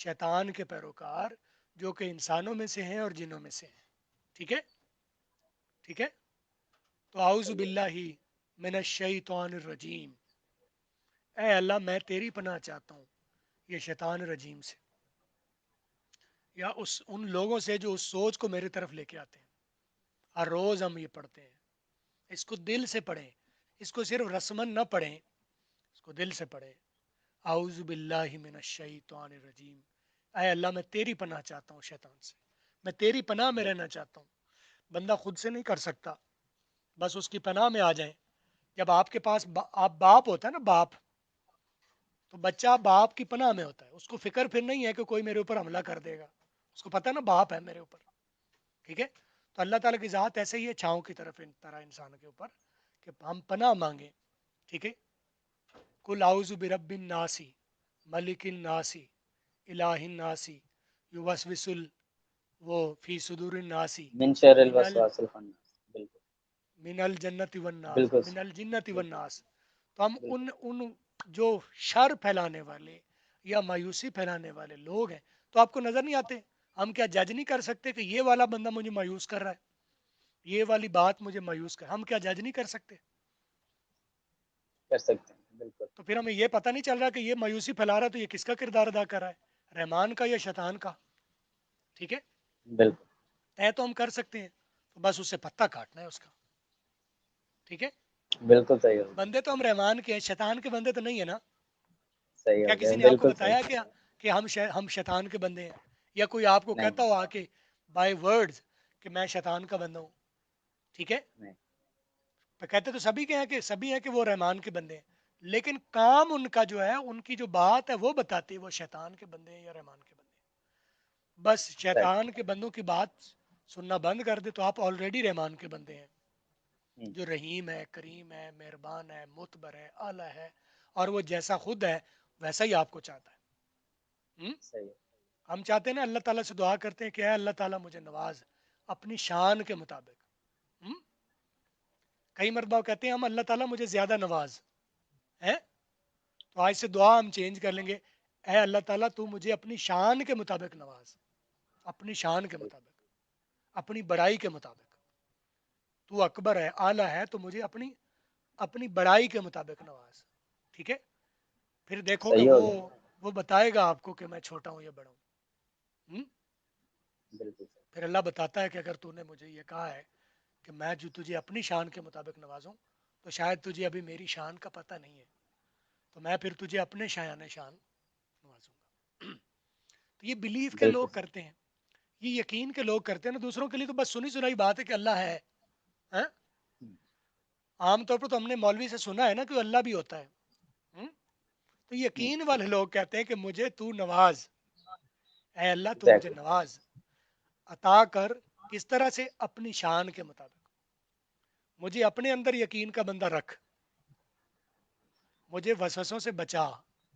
شیطان کے پیروکار جو کہ انسانوں میں سے ہیں اور جنوں میں سے ہیں. ٹھیک ہے، ٹھیک ہے. تو اعوذ باللہ من الشیطان الرجیم، اے اللہ میں تیری پناہ چاہتا ہوں یہ شیطان رجیم سے، یا ان لوگوں سے جو اس سوچ کو میری طرف لے کے آتے ہیں. ہر روز ہم یہ پڑھتے ہیں، اس کو دل سے پڑھیں، اس کو صرف رسمن نہ پڑھیں، اس کو دل سے پڑھیں. اعوذ باللہ من الشیطان الرجیم، اے اللہ میں تیری پناہ چاہتا ہوں شیطان سے، میں تیری پناہ میں رہنا چاہتا ہوں. بندہ خود سے نہیں کر سکتا، بس اس کی پناہ میں آ جائیں. جب آپ کے پاس آپ باپ ہوتا ہے نا، باپ، تو بچہ باپ کی پناہ میں ہوتا ہے، اس کو فکر پھر نہیں ہے کہ کوئی میرے اوپر حملہ کر دے گا، اس کو پتہ ہے نا باپ ہے میرے اوپر. ٹھیک ہے. تو اللہ تعالیٰ کی ذات ایسے ہی ہے چھاؤں کی طرح انسان کے اوپر کہ ہم پناہ مانگیں. ٹھیک ہے. کل اعوذ برب الناس ملک الناس الہ الناس یوسوس وہ فی صدور الناس من شر من الوسواس الخناس. بالکل من الجنت والناس بالکل من الجنت بالکل والناس. تو ہم بالکل ان جو شر پھیلانے والے یا مایوسی پھیلانے والے لوگ ہیں تو آپ کو نظر نہیں آتے. ہم کیا جج نہیں کر سکتے کہ یہ والا بندہ مجھے مایوس کر رہا ہے، یہ والی بات مجھے مایوس کر، ہم کیا جج نہیں کر سکتے؟ کر سکتے ہیں. بالکل تو پھر ہمیں یہ پتہ نہیں چل رہا کہ یہ مایوسی پھیلا رہا ہے تو یہ کس کا کردار ادا کر رہا ہے، رحمان کا یا شیطان کا. ٹھیک ہے. بالکل طے تو ہم کر سکتے ہیں، تو بس اسے پتہ کاٹنا ہے اس کا. ٹھیک ہے. بالکل صحیح ہو گیا. بندے تو ہم رحمان کے ہیں، شیطان کے بندے تو نہیں ہے نا. صحیح کیا ہو گیا. کسی نے آپ کو بالکل بتایا صحیح. کہ ہم شیطان کے بندے ہیں؟ یا کوئی آپ کو نہیں کہتا ہو آ کے بائی ورڈز کہ میں شیطان کا بندہ ہوں؟ ٹھیک ہے. نہیں تو کہتے تو سبھی کے ہیں کہ سبھی ہیں کہ وہ رحمان کے بندے ہیں، لیکن کام ان کا جو ہے، ان کی جو بات ہے وہ بتاتی ہے وہ شیطان کے بندے ہیں یا رحمان کے بندے ہیں. بس صحیح. شیطان کے بندوں کی بات سننا بند کر دے تو آپ آلریڈی رحمان کے بندے ہیں، ہوں، جو رحیم ہے، کریم ہے، مہربان ہے، متبر ہے، اعلیٰ ہے، اور وہ جیسا خود ہے ویسا ہی آپ کو چاہتا ہے. صحیح. ہم چاہتے ہیں نا، اللہ تعالیٰ سے دعا کرتے ہیں کہ اے اللہ تعالیٰ مجھے نواز اپنی شان کے مطابق. کئی مرتبہ کہتے ہیں ہم اللہ تعالیٰ مجھے زیادہ نواز ہے. تو آج سے دعا ہم چینج کر لیں گے، اے اللہ تعالیٰ تو مجھے اپنی شان کے مطابق نواز، اپنی شان کے مطابق، اپنی بڑائی کے مطابق. تو اکبر ہے، اعلیٰ ہے، تو مجھے اپنی بڑائی کے مطابق نواز. ٹھیک ہے. پھر دیکھو گے صحیح ہو گیا. وہ بتائے گا آپ کو کہ میں چھوٹا ہوں یا بڑا ہوں. بالکل صحیح. پھر اللہ بتاتا ہے کہ اگر تو نے مجھے یہ کہا ہے کہ میں جو تجھے اپنی شان کے مطابق نوازوں، تو شاید تجھے ابھی میری شان کا پتہ نہیں ہے، تو میں پھر تجھے اپنے شایان شان نوازوں گا. تو یہ بلیف کے بالکل لوگ صحیح. کرتے ہیں، یہ یقین کے لوگ کرتے ہیں نا. دوسروں کے لیے تو بس سنی سنائی بات ہے کہ اللہ ہے. ہاں؟ ہوں، عام طور پر تو ہم نے مولوی سے سنا ہے نا کہ اللہ بھی ہوتا ہے. تو ہوں، یقین والے لوگ کہتے ہیں کہ مجھے تو نواز، اے اللہ تو مجھے exactly. نواز عطا کر. کس طرح سے؟ اپنی شان کے مطابق. مجھے اپنے اندر یقین کا بندہ رکھ، مجھے وسوسوں سے بچا،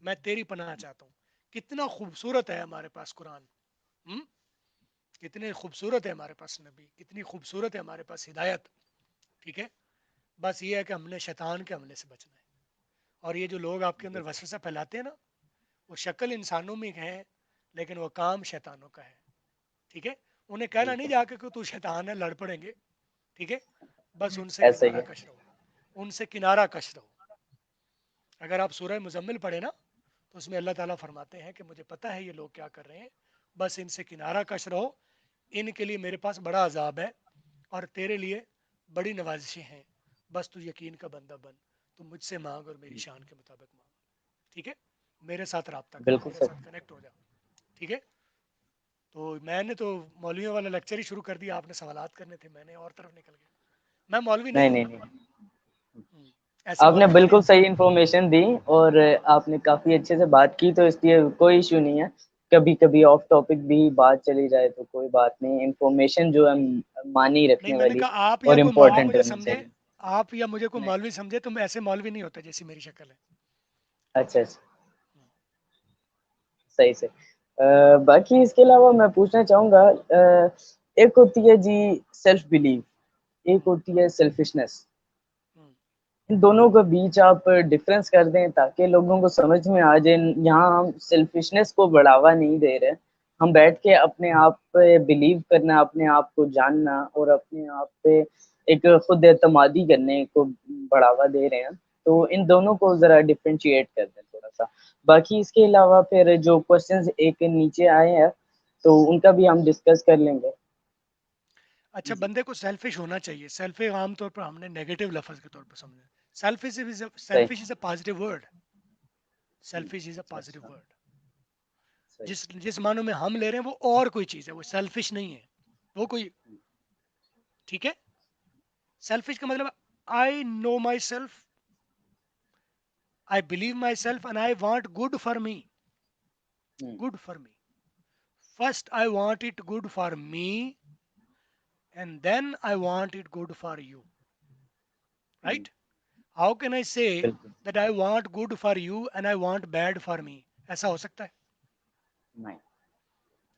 میں تیری پناہ چاہتا ہوں. کتنا خوبصورت ہے ہمارے پاس قرآن. کتنے خوبصورت ہے ہمارے پاس نبی، کتنی خوبصورت ہے ہمارے پاس ہدایت. ٹھیک ہے. بس یہ ہے کہ ہم نے شیطان کے حملے سے بچنا ہے. اور یہ جو لوگ آپ کے اندر وسوسہ پھیلاتے ہیں نا، وہ شکل انسانوں میں ہے لیکن وہ کام شیطانوں کا ہے. ٹھیک ہے. انہیں کہنا نہیں بالکل جا کے کہ تو شیطان ہے، لڑ پڑیں گے. ٹھیک ہے. بس ان سے ایسا ہی کنارہ ہے. کش رہو، ان سے کنارہ کش رہو. اگر آپ سورہ مزمل پڑھیں نا، تو اس میں اللہ تعالیٰ فرماتے ہیں کہ مجھے پتہ ہے یہ لوگ کیا کر رہے ہیں، بس ان سے کنارہ کش رہو. ان کے لیے میرے پاس بڑا عذاب ہے اور تیرے لیے بڑی نوازشیں ہیں. بس تو یقین کا بندہ بن، تو مجھ سے مانگ اور میری شان کے مطابق مانگ. ٹھیک ہے. میرے ساتھ رابطہ کر، بالکل میرے صحیح. ساتھ کنیکٹ ہو جا. ٹھیک ہے. تو میں نے تو مولویوں والا لیکچر ہی شروع کر دیا، آپ نے سوالات کرنے تھے، میں نے اور طرف نکل گیا. میں مولوی نہیں نہیں ہوں. نہیں نہیں، ایسے آپ نے مولوی ہوتے بالکل ہیں. صحیح انفارمیشن دی، اور آپ نے کافی اچھے سے بات کی، تو اس لیے کوئی ایشو نہیں ہے. کبھی کبھی آف ٹاپک بھی بات چلی جائے تو کوئی بات نہیں. انفارمیشن جو ہے مانی نہیں، رکھنے میں نے والی کہا آپ یا اور کوئی مولوی امپورٹنٹ مجھے ہونی سمجھے، چاہیے. آپ یا مجھے کوئی نہیں. مولوی سمجھے تو میں ایسے مولوی نہیں ہوتا جیسی میری شکل ہے. اچھا اچھا. صحیح سے. باقی اس کے علاوہ میں پوچھنا چاہوں گا، ایک ہوتی ہے جی سیلف بلیف، ایک ہوتی ہے سیلفشنس. ان دونوں کے بیچ آپ ڈفرینس کر دیں تاکہ لوگوں کو سمجھ میں آ جائے. یہاں ہم سیلفشنس کو بڑھاوا نہیں دے رہے, ہم بیٹھ کے اپنے آپ پہ بلیو کرنا, اپنے آپ کو جاننا اور اپنے آپ پہ ایک خود اعتمادی کرنے کو بڑھاوا دے رہے ہیں. تو ان دونوں کو ذرا ڈفرینشیٹ کر دیں تھوڑا سا. باقی اس کے علاوہ پھر جو کوشچنز ایک نیچے آئے ہیں تو ان کا بھی ہم ڈسکس کر لیں گے. اچھا, جی بندے کو سیلفش ہونا چاہیے. سیلفش عام طور پر ہم نے نیگیٹو لفظ کے طور پر سمجھا. سیلفش صحیح selfish is a positive word. Selfish is a positive اچھا ورڈ. صحیح جس معنوں میں ہم لے رہے ہیں وہ اور کوئی چیز ہے, وہ سیلفش نہیں ہے. وہ کوئی, ٹھیک ہے, سیلفش کا مطلب I know myself, I believe myself and I want good for me. Good for me. First, I want it good for me, and then I want it good for you. Right? How can I say بالکل that I want good for you and I want bad for me? ایسا ہو سکتا ہے؟ نہیں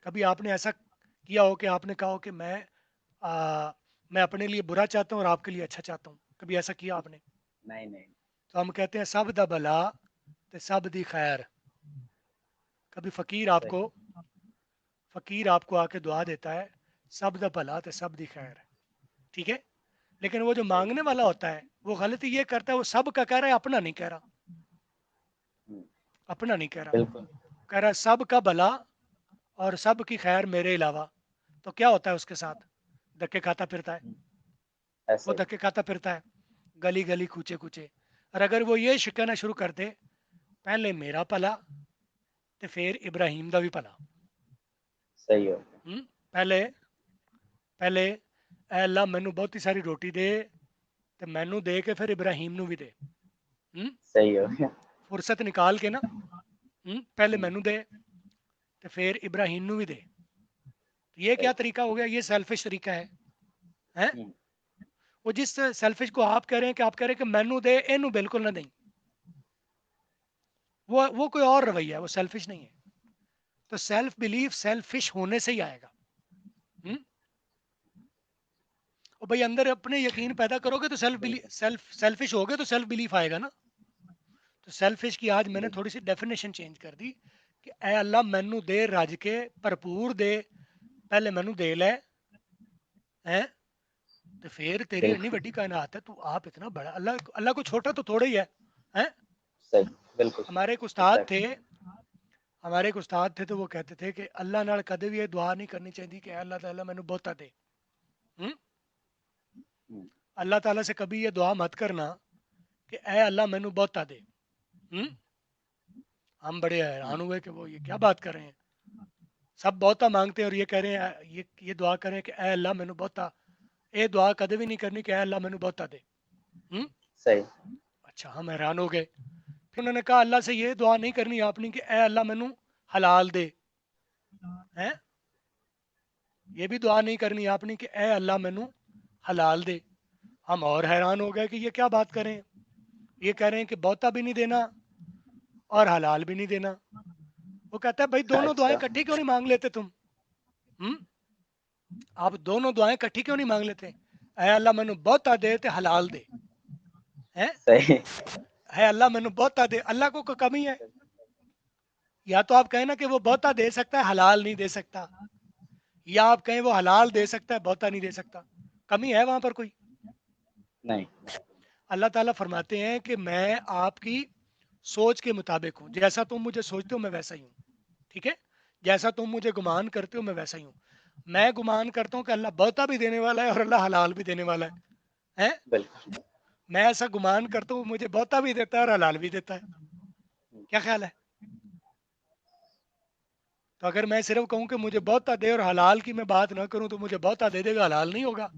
کبھی آپ نے ایسا کیا ہو کہ آپ نے کہا ہو کہ میں اپنے لیے برا چاہتا ہوں اور آپ کے لیے اچھا چاہتا ہوں؟ کبھی ایسا کیا آپ نے؟ نہیں نہیں تو ہم کہتے ہیں سب دا بلا تے سب دی خیر. کبھی صحیح فقیر آپ کو آ کے دعا دیتا ہے سب دا بھلا تے سب دی خیر. ٹھیک ہے, لیکن وہ جو صحیح مانگنے والا ہوتا ہے وہ غلطی یہ کرتا ہے, وہ سب کا کہہ رہا ہے, اپنا نہیں کہہ رہا. اپنا نہیں کہہ رہا, بالکل کہہ رہا ہے سب کا بھلا اور سب کی خیر میرے علاوہ. تو کیا ہوتا ہے اس کے ساتھ؟ دھکے کھاتا پھرتا ہے. وہ ایسے ہی دھکے کھاتا پھرتا ہے گلی گلی کوچے کوچے. اور اگر وہ یہ کہنا شروع کر دے پہلے میرا پلا تو پھر ابراہیم دا بھی پلا. صحیح ہو پہلے اے اللہ مینو بہت ساری روٹی دے تو مینو دے کے پھر ابراہیم نو بھی دے. صحیح ہو گیا فرصت نکال کے نا, پہلے مینو دے تو پھر ابراہیم نو بھی دے. یہ کیا صحیح طریقہ ہو گیا؟ یہ سیلفش طریقہ ہے. وہ جس سیلفش کو آپ کہہ رہے ہیں کہ آپ کہہ رہے ہیں کہ مینو دے اینو بالکل نہ دیں, وہ کوئی اور رویہ ہے, وہ سیلفش نہیں ہے. تو سیلف بلیف سیلفش ہونے سے ہی آئے گا. اور بھائی اندر اپنے یقین پیدا کرو گے تو بالکل سیلفش ہوگے تو سیلف بلیف آئے گا نا. تو سیلفش کی آج میں نے بالکل تھوڑی سی ڈیفینیشن چینج کر دی کہ اے اللہ مینو دے رج کے بھرپور دے, پہلے مینو دے لے تو پھر تیری انی بالکل بڑی کائنات ہے, تو آپ اتنا بڑا, اللہ کو چھوٹا تو تھوڑا ہی ہے. صحیح بالکل ہمارے ایک استاد ایگزیکٹلی تھے, تو وہ کہتے تھے کہ اللہ نال کدے بھی یہ دعا نہیں کرنی چاہیے کہ اے اللہ تعالیٰ مینو بہتا دے. اللہ تعالیٰ سے کبھی یہ دعا مت کرنا کہ اے اللہ مینو بہتا دے. ہم بڑے حیران ہوئے کہ وہ یہ کیا بات کر رہے ہیں, سب بہتا مانگتے ہیں اور یہ کہہ رہے ہیں یہ دعا کریں کہ اے اللہ مینو بہتا. یہ دعا کدے بھی نہیں کرنی کہ اے اللہ مینو بہتا دے. صحیح اچھا, ہم حیران ہو گئے. پھر انہوں نے کہا اللہ سے یہ دعا نہیں کرنی آپ نے کہ اے اللہ مینو حلال دے. یہ بھی دعا نہیں کرنی آپ نے کہ اے اللہ مینو حلال دے. ہم اور حیران ہو گئے کہ یہ کیا بات کریں, یہ کہہ رہے ہیں کہ بہتا بھی نہیں دینا اور حلال بھی نہیں دینا. وہ کہتا ہے بھائی دونوں دعائیں اچھا کٹھی کیوں نہیں مانگ لیتے تم؟ آپ دونوں دعائیں کٹھی کیوں نہیں مانگ لیتے؟ اے اللہ مینو بہتا دے تے حلال دے. صحیح اے اللہ مینو بہتا دے, اللہ کو کوئی کمی ہے؟ یا تو آپ کہیں نا کہ وہ بہتا دے سکتا ہے حلال نہیں دے سکتا, یا آپ کہیں وہ حلال دے سکتا ہے بہتا نہیں دے سکتا. کمی ہے وہاں پر کوئی؟ نہیں اللہ تعالیٰ فرماتے ہیں کہ میں آپ کی سوچ کے مطابق ہوں, جیسا تم مجھے سوچتے ہو میں ویسا ہی ہوں. ٹھیک ہے, جیسا تم مجھے گمان کرتے ہو میں ویسا ہی ہوں. میں گمان کرتا ہوں کہ اللہ بہتا بھی دینے والا ہے اور اللہ حلال بھی دینے والا ہے. بالکل میں ایسا گمان کرتا ہوں مجھے بہتا بھی دیتا ہے اور حلال بھی دیتا ہے. کیا خیال ہے؟ تو اگر میں صرف کہوں کہ مجھے بہتا دے اور حلال کی میں بات نہ کروں تو مجھے بہتا دے دے گا, حلال نہیں ہوگا.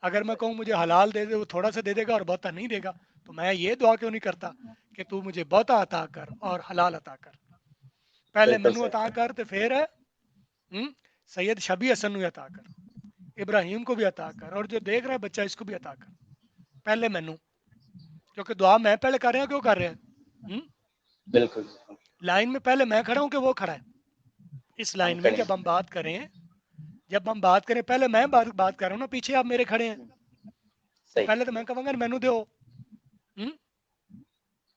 اگر میں کہوں مجھے حلال دے دے, وہ تھوڑا سا دے دے گا اور بہتا نہیں دے گا, تو میں یہ دعا کیوں نہیں کرتا کہ تو مجھے بہتا عطا کر اور حلال عطا کر. پہلے بالکل مینو عطا صحیح کر تو پھر سید شبی حسن کو عطا کر, ابراہیم کو بھی عطا کر, اور جو دیکھ رہا ہے بچہ اس کو بھی عطا کر. پہلے مینو, کیونکہ دعا میں پہلے کر رہے ہیں, کیوں کر رہے ہیں؟ بالکل لائن میں پہلے میں کھڑا ہوں کہ وہ کھڑا ہے؟ اس ہم لائن میں کھڑے جب ہیں ہم بات کریں پہلے میں بات کر رہا ہوں نا, پیچھے آپ میرے کھڑے ہیں, تو صحیح پہلے تو میں کہوں گا مینو دو,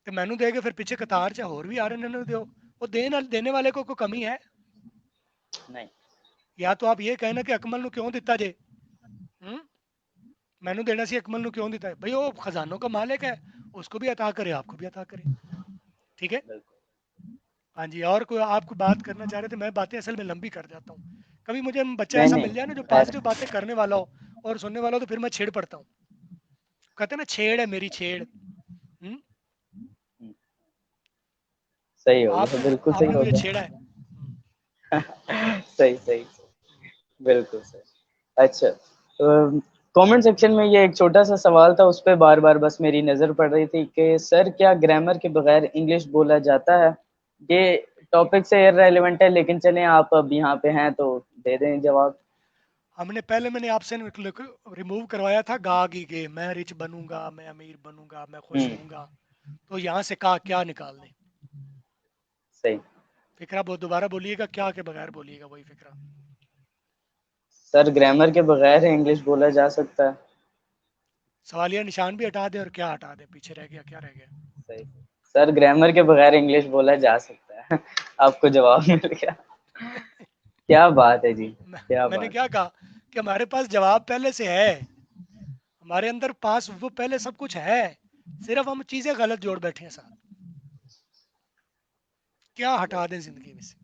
کہ مینو دے کے پھر پیچھے قطار چ ہور بھی آ رہے ہیں دیو وہ دینے والے کو کوئی کمی ہے نہیں یا تو آپ یہ کہنا کہ اکمل نو کیوں دیتا جے مینو دینا سی اکمل نو کیوں دیتا ہے بھائی وہ خزانوں کا مالک ہے اس کو بھی عطا کرے آپ کو بھی عطا کرے ٹھیک ہے بالکل ہاں جی اور کوئی آپ کو بات کرنا چاہ رہے تھے میں باتیں اصل میں لمبی کر جاتا ہوں کبھی مجھے بچہ نہیں ایسا نہیں مل جائے نا جو خیر پازیٹیو باتیں کرنے والا ہو اور سننے والا ہو تو پھر میں چھیڑ پڑتا ہوں کہتے ہیں نا چھیڑ ہے میری چھیڑ صحیح تو ہو آپ گیا نے بالکل آپ صحیح نے ہو مجھے گیا چھیڑا ہے صحیح صحیح بالکل صحیح اچھا کامنٹ سیکشن میں یہ ایک چھوٹا سا سوال تھا اس پہ بار بار بس میری نظر پڑ رہی تھی کہ سر کیا گرامر کے بغیر انگلش بولا جاتا ہے یہ ٹاپک سے ریلیونٹ ہے لیکن چلیں آپ اب یہاں پہ ہیں تو دے دیں جواب میں نے آپ سے ریموو کروایا تھا گا گی گے میں رچ بنوں گا میں امیر بنوں گا میں خوش ہوں ہوں گا تو یہاں سے کہا کیا نکال دیں صحیح فکرہ بہت دوبارہ بولیے گا کیا کے بغیر بولیے گا وہی فکرہ سر گرامر کے بغیر انگلش بولا جا سکتا ہے سوالیہ نشان بھی ہٹا دیں اور کیا ہٹا دیں پیچھے رہ گیا کیا رہ گیا صحیح سر گرامر کے بغیر انگلش بولا جا سکتا ہے آپ کو جواب مل گیا کیا بات ہے جی کیا میں نے بات کیا کہا کہ ہمارے پاس جواب پہلے سے ہے ہمارے اندر پاس وہ پہلے سب کچھ ہے صرف ہم چیزیں غلط جوڑ بیٹھے ہیں ساتھ کیا ہٹا دیں زندگی میں سے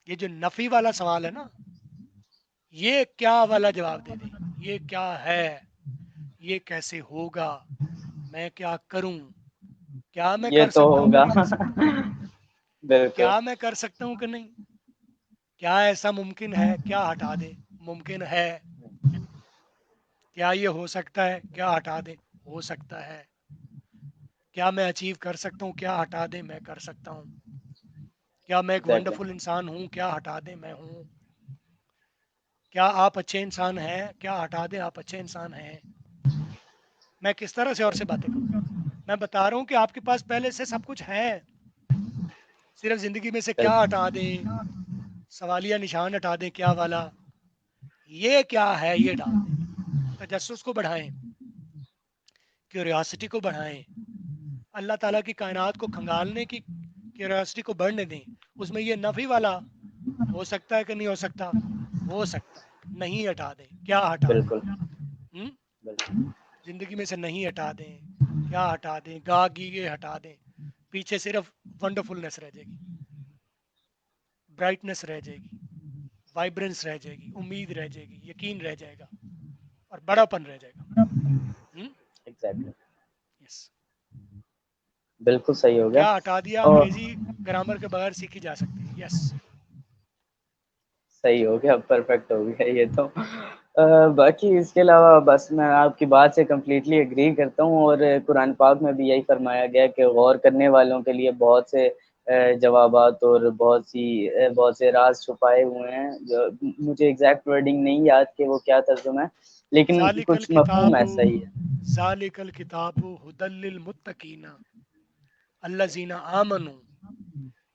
یہ جو نفی والا سوال ہے نا یہ کیا والا جواب دے دیں یہ کیا ہے یہ کیسے ہوگا میں کیا کروں کیا میں یہ کر تو سکتا ہوں کہ ہوگا نہیں کر سکتا بالکل کیا میں کر سکتا ہوں کہ نہیں کیا ایسا ممکن ہے کیا ہٹا دیں ممکن ہے کیا یہ ہو سکتا ہے کیا ہٹا دیں ہو سکتا ہے کیا میں اچیو کر سکتا ہوں کیا ہٹا دیں میں کر سکتا ہوں کیا میں ایک ایگزیکٹلی ونڈرفل انسان ہوں کیا ہٹا دیں میں ہوں کیا آپ اچھے انسان ہیں کیا ہٹا دیں آپ اچھے انسان ہیں میں کس طرح سے اور سے باتیں کروں میں بتا رہا ہوں کہ آپ کے پاس پہلے سے سب کچھ ہے صرف زندگی میں سے کیا ہٹا دیں سوالیہ نشان ہٹا دیں کیا والا یہ کیا ہے یہ ڈال دیں تجسس کو بڑھائیں کیوریاسٹی کو بڑھائیں اللہ تعالیٰ کی کائنات کو کھنگالنے کی کیوریاسٹی کو بڑھنے دیں اس میں یہ نفی والا ہو سکتا ہے کہ نہیں ہو سکتا ہو سکتا ہے نہیں ہٹا دیں کیا ہٹا دیں بالکل بالکل زندگی میں سے نہیں ہٹا دیں کیا ہٹا دیں گا گیگے ہٹا دیں پیچھے صرف ونڈرفلنس رہ جائے گی برائٹنس رہ جائے گی وائبرنس رہ جائے گی امید رہ جائے گی یقین رہ جائے گا اور بڑا پن رہ جائے گا ایگزیکٹلی یس بالکل صحیح ہو گیا کیا ہٹا دیا اور انگریزی گرامر کے بغیر سیکھی جا سکتی ہے یس صحیح ہو گیا پرفیکٹ ہو گیا یہ تو باقی اس کے علاوہ بس میں آپ کی بات سے کمپلیٹلی ایگری کرتا ہوں اور قرآن پاک میں بھی یہی فرمایا گیا کہ غور کرنے والوں کے لیے بہت سے جوابات اور بہت سے راز چھپائے ہوئے ہیں جو مجھے ایگزیکٹ ورڈنگ نہیں یاد کہ وہ کیا ترجمہ ہے لیکن ذالک کچھ مفہوم الکتاب ایسا ہی ہے ذالک الکتاب ھدی للمتقین الذین آمنوا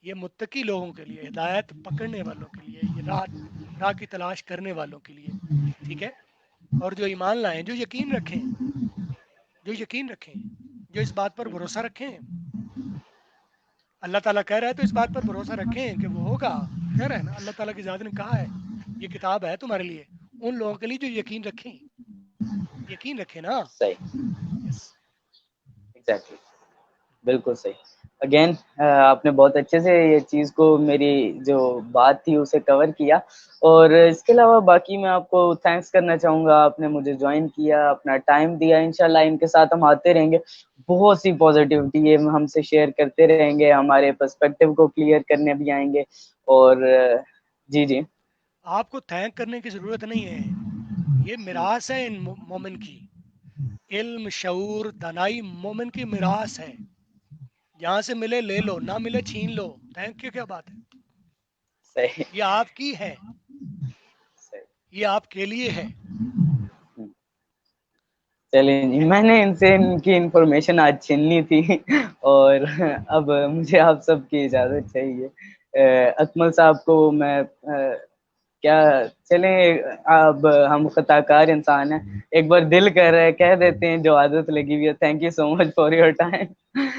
یہ متقی لوگوں کے لیے ہدایت پکڑنے والوں کے لیے یہ راہ کی تلاش کرنے والوں کے لیے ٹھیک ہے اور جو ایمان لائیں جو یقین رکھیں جو اس بات پر بھروسہ رکھیں اللہ تعالیٰ کہہ رہا ہے تو اس بات پر بھروسہ رکھیں کہ وہ ہوگا کہہ رہے ہیں نا اللہ تعالیٰ کی ذات نے کہا ہے یہ کتاب ہے تمہارے لیے ان لوگوں کے لیے جو یقین رکھیں نا صحیح یس ایگزیکٹلی بالکل صحیح اگین آپ نے بہت اچھے سے یہ چیز کو میری جو بات تھی اسے کور کیا اور اس کے علاوہ باقی میں آپ کو تھینکس کرنا چاہوں گا آپ نے مجھے جوائن کیا اپنا ٹائم دیا انشاءاللہ ان کے ساتھ ہم آتے رہیں گے بہت سی پازیٹیوٹی یہ ہم سے شیئر کرتے رہیں گے ہمارے پرسپیکٹیو کو کلیئر کرنے بھی آئیں گے اور جی جی آپ کو تھینک کرنے کی ضرورت نہیں ہے یہ میراث ہے ان مومن کی علم شعور دانائی مومن کی میراث ہے جہاں سے ملے لے لو نہ ملے چھین لو تھینک یو کیا بات ہے صحیح یہ آپ کی ہے صحیح یہ آپ کے لیے ہے چلیں جی میں نے ان سے ان کی انفارمیشن آج چھیننی تھی اور اب مجھے آپ سب کی اجازت چاہیے اکمل صاحب کو میں کیا چلیں، اب ہم خطا کار انسان ہیں، ایک بار دل کر رہا ہے کہہ دیتے ہیں جو عادت لگی ہوئی ہے. Thank you so much for your time.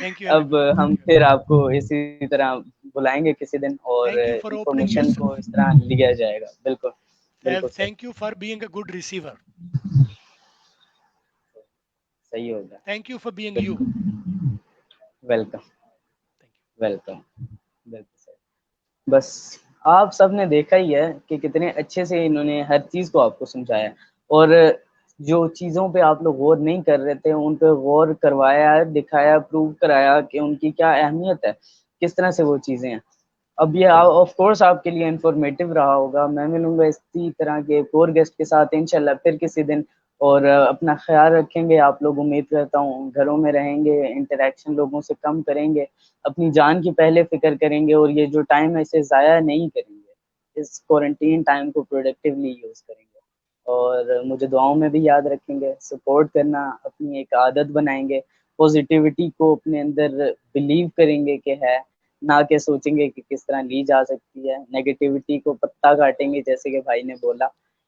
Thank you اب ایوری ون، ہم تھینک یو. پھر آپ کو اسی طرح بلائیں گے کسی دن اور thank you for opening your information کو سیلف. اس طرح لیا جائے گا. بالکل بالکل thank you for being a good receiver. صحیح ہوگا. Thank you for being you. بالکل. Welcome thank you. ویلکم. بالکل صحیح. بس آپ سب نے دیکھا ہی ہے کہ کتنے اچھے سے انہوں نے ہر چیز کو آپ کو سمجھایا، اور جو چیزوں پہ آپ لوگ غور نہیں کر رہے تھے ان پہ غور کروایا، دکھایا، پروو کرایا کہ ان کی کیا اہمیت ہے، کس طرح سے وہ چیزیں ہیں. اب یہ آف کورس آپ کے لیے انفارمیٹیو رہا ہوگا. میں ملوں گا اسی طرح کے ایک اور گیسٹ کے ساتھ انشاءاللہ پھر کسی دن. اور اپنا خیال رکھیں گے آپ لوگ. امید کرتا ہوں گھروں میں رہیں گے، انٹریکشن لوگوں سے کم کریں گے، اپنی جان کی پہلے فکر کریں گے، اور یہ جو ٹائم ہے اسے ضائع نہیں کریں گے. اس کوارنٹین ٹائم کو پروڈکٹیولی یوز کریں گے، اور مجھے دعاؤں میں بھی یاد رکھیں گے. سپورٹ کرنا اپنی ایک عادت بنائیں گے. پازیٹیوٹی کو اپنے اندر بلیو کریں گے کہ ہے، نہ کہ سوچیں گے کہ کس طرح لی جا سکتی ہے. نیگیٹیوٹی کو پتہ کاٹیں گے جیسے کہ بھائی نے بولا.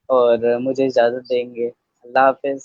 اور مجھے اجازت دیں گے. اللہ حافظ.